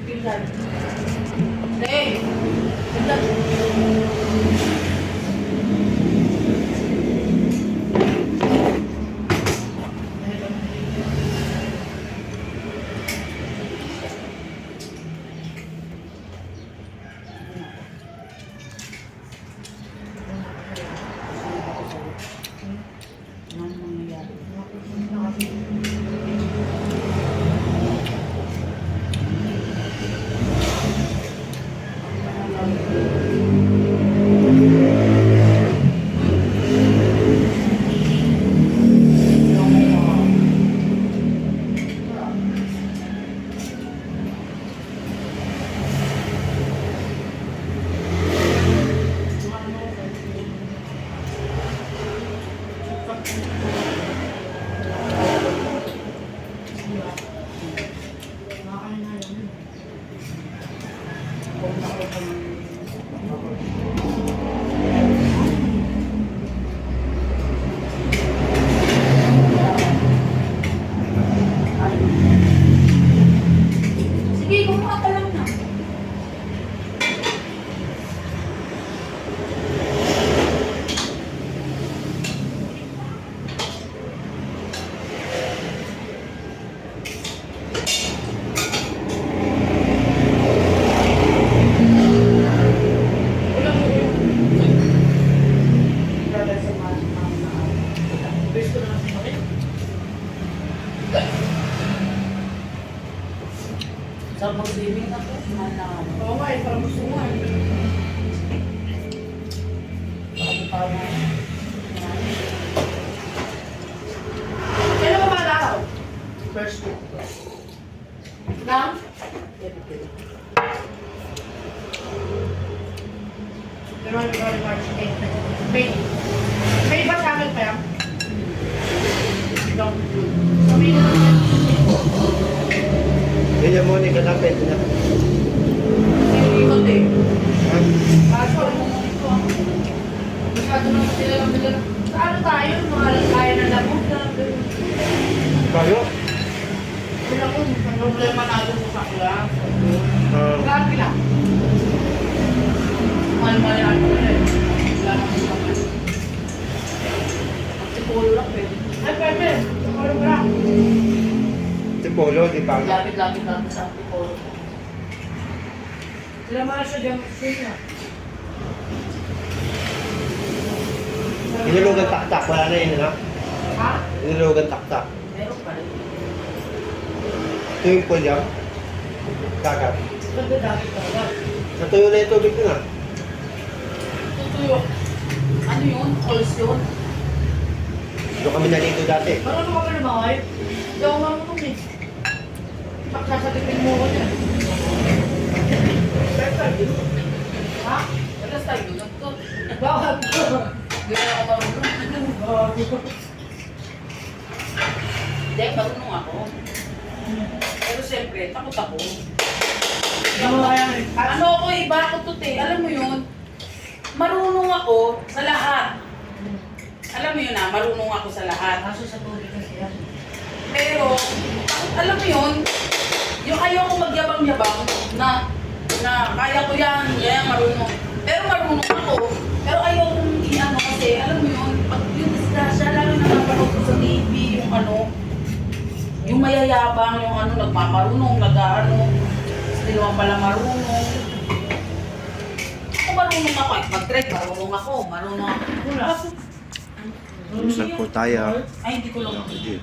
Pinsan. Hey! Pinsan. Sige, kumuha ka lang na. Sa mag-swimming ako, oo nga, parang gusto mo eh. Parang kailan mo ba araw? First week. Now? January, March, April, May. May ba sa amin pa yan? No. So, May na naman. Kaya mo ni kalapit na. Ikot eh. Kaso, ano mo ito ah. Masyado naman sila lang nila. Sa ano tayo? Mga kaya na lamog na. Kayo? Sila ko, ang problema natin sa sakla. Grabe lang. Mahal-mahal yan ko na eh. Wala naman sa sakla. Pagsipulo lang pwede. Ay, pwede. Pagsipulo lang. Tipolo, di ba? Lapit-lapit natin sa Antipolo. Sila mga siya dyan sila. Inilugan tak-tak, wala na yun, ha? Ha? Inilugan tak-tak. Meron pa rin. Ito yung pulyang. Kagat. Nagdadapit ka ba? Natuyo na yung tubig ko na. Tutuyo. Ano yun? Calls yun? Doon kami nalito dati. Marunong ka ba lumakay? Hindi ako marunong eh. Pagsasatipin mo ko dyan. Ha? Wala tayo doon. Bakit? Hindi na ako marunong. Hindi, marunong ako. Pero siyempre, takot ako. Ano ako eh, bakit to te? Alam mo yun? Marunong ako sa lahat. Alam mo yun marunong ako sa lahat. Kaso sa tubig kasi yan. Pero, alam mo yun, yung ayaw ko magyabang-yabang na kaya ko yan, marunong. Pero marunong ako. Pero ayaw kong i-ano kasi, alam mo yun, pag yung disgrasya, lalo na napanood ko sa TV, yung mayayabang, yung nagmamarunong, hindi naman pala marunong. Ako marunong ako, mag-trek, marunong ako. Usap po tayo. Ay, hindi ko lang. Hindi.